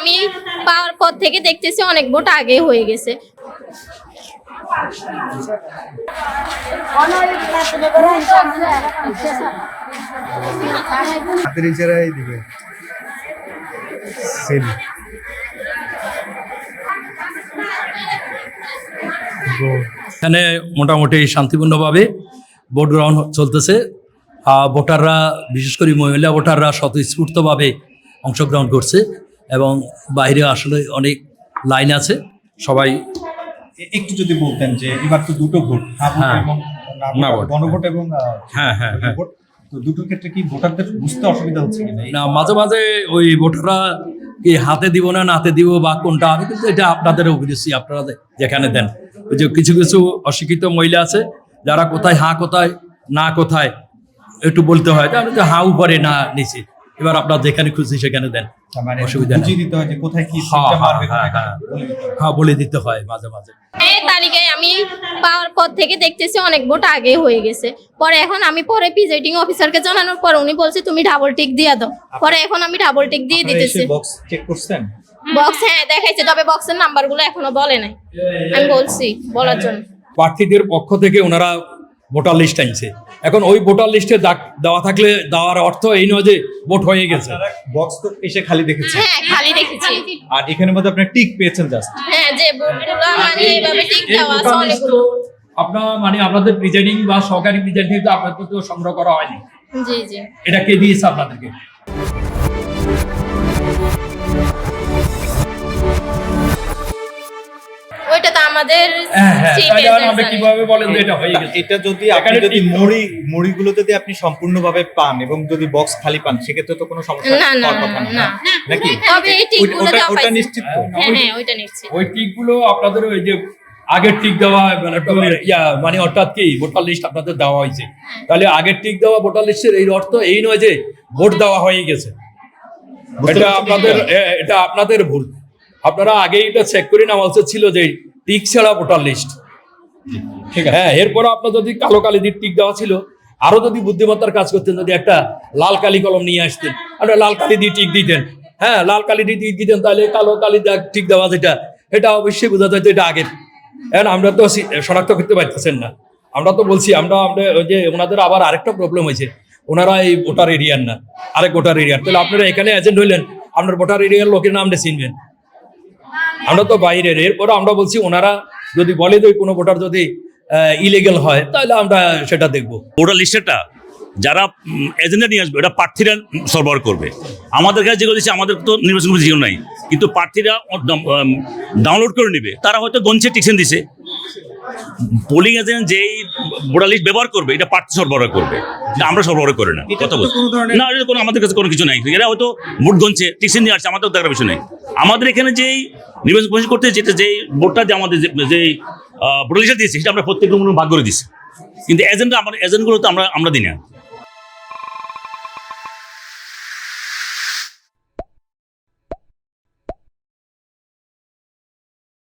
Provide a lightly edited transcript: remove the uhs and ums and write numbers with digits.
আমি পাওয়ার পর থেকে দেখতেছি অনেক ভোট আগে হয়ে গেছে। এখানে মোটামুটি শান্তিপূর্ণভাবে ভোট গ্রহণ চলতেছে। ভোটাররা, বিশেষ করে মহিলা ভোটাররা স্বতঃস্ফূর্তভাবে অংশগ্রহণ করছে এবং বাইরে আসলে অনেক লাইন আছে। সবাই একটু যদি বলতেন যে এবার তো দুটো ভোট, গণভোট এবং ভোট, তো দুটোর ক্ষেত্রে কি ভোটারদের বুঝতে অসুবিধা হচ্ছে কিনা? না, মাঝে মাঝে ওই ভোটাররা কি হাতে দিব না নাতে দিব বা কোনটা, আমি কিন্তু এটা আপনাদের অভিরুচি, আপনারা যেখানে দেন। ওই যে কিছু কিছু অশিক্ষিত মহিলা আছে যারা কোথায় হা কোথায় না কোথায় একটু বলতে হয়, আমি তো হা উপরে না নিচে, এবার আপনার যেখানে খুশি সেখানে দেন, মানে অসুবিধা নেই। বুঝিয়ে দিতে হয় যে কোথায় কি বলে দিতে হয় মাঝে মাঝে। এই তালিকায় আমি পাওয়ার পর থেকে দেখতেছি অনেক ভোট আগে হয়ে গেছে। পরে এখন আমি পরে প্রিজাইডিং অফিসারকে জানানোর পর উনি বলছে তুমি ডাবল টিক দিয়ে দাও। পরে এখন আমি ডাবল টিক দিয়ে দিতেছি। বক্স চেক করছেন? বক্স হ্যাঁ দেখাইছে, তবে বক্সের নাম্বারগুলো এখনো বলে নাই। আমি বলছি বলার জন্য। প্রার্থীদের পক্ষ থেকে ওনারা ভোটার লিস্ট আনছে। এখন ওই ভোটার লিস্টে দেওয়া থাকলে দেওয়ার অর্থ এই নয় যে ভোট হয়ে গেছে। বক্স তো এসে খালি দেখেছেন? হ্যাঁ খালি দেখেছি। আর এখানে মধ্যে আপনি টিক পেয়েছেন জাস্ট? হ্যাঁ, যে ভোটগুলো মানে এইভাবে টিক দেওয়া আছে অনেকগুলো। আপনার মানে আপনাদের প্রিজাইডিং বা সহকারী প্রিজাইডিং তো আপনাদের তো সংগ্রহ করা হয়নি। জি জি। এটা কে দিয়েছে আপনাদেরকে? ওইটা তো আমাদের আপনি কিভাবে বলেন যে এটা হয়ে গেছে? এটা যদি আপনি যদি মুড়িগুলো যদি আপনি সম্পূর্ণভাবে পান এবং যদি বক্স খালি পান সেক্ষেত্রে তো কোনো সমস্যা হওয়ার কথা না, নাকি? তবে এই টিকগুলো দেওয়া ওটা পাইছি। নিশ্চিত তো? হ্যাঁ ওইটা নিশ্চিত। ওই টিকগুলো আপনাদের ওই যে আগের টিক দেওয়া মানে অর্থাৎ কি ভোটার লিস্ট আপনাদের দেওয়া হয়েছে, তাহলে আগের টিক দেওয়া ভোটার লিস্টের এই অর্থ এই নয় যে ভোট দেওয়া হয়ে গেছে। এটা আপনাদের ভুল। আপনারা আগে এটা চেক করে নেওয়া উচিত ছিল যে টিক ছাড়া ভোটার লিস্ট। ঠিক আছে, হ্যাঁ। এরপর আপনার যদি কালো কালি দিয়ে টিক দেওয়া ছিল, আরো যদি বুদ্ধিমত্তার কাজ করতেন, যদি একটা লাল কালি কলম নিয়ে আসতেন, আপনারা লাল কালি দিয়ে টিক দিতেন, হ্যাঁ লাল কালি দিয়ে টিক দিতেন, তাহলে কালো কালি টিক দেওয়া যেটা, এটা অবশ্যই বোঝা যায় এটা আগের। এখন আমরা তো শনাক্ত করতে পারতেছেন না। আমরা তো বলছি আমরা ওই যে ওনাদের আবার আরেকটা প্রবলেম হয়েছে, ওনারা এই ভোটার এরিয়ার না, আরেক ভোটার এরিয়ার। তাহলে আপনারা এখানে এজেন্ট হইলেন, আপনার ভোটার এরিয়ার লোকের নামটা চিনবেন, আমরা তো বাইরের। এরপর আমরা বলছি ওনারা যদি বলে যে কোনো ভোটার যদি ইলিগাল হয় তাহলে আমরা সেটা দেখবো। ভোটার লিস্টটা যারা এজেন্ডা নিয়ে আসবে ওটা প্রার্থীরা সরবরাহ করবে। আমাদের কাছে যেগুলো দিচ্ছে, আমাদের তো নির্বাচন কমিশন যেগুলো নাই, কিন্তু প্রার্থীরা ডাউনলোড করে নেবে। তারা হয়তো গঞ্চে টিকশন দিছে, পোলিং এজেন্ট যেই ভোটার লিস্ট ব্যবহার করবে এটা প্রার্থী সরবরাহ করবে, আমরা সরবরাহ করে না। কথা বলছি না, কোনো আমাদের কাছে কোনো কিছু নাই। এরা হয়তো ভোট গঞ্চে টিকশন দিয়ে আসছে, আমাদের দেখার বিষয় নেই। আমাদের এখানে যেই নির্বাচন কমিশন করতে যেটা যেই ভোটটা যে আমাদের যেই ভোটার লিস্ট দিয়েছে সেটা আমরা প্রত্যেক ভাগ করে দিচ্ছি, কিন্তু এজেন্টগুলো তো আমরা দিই না।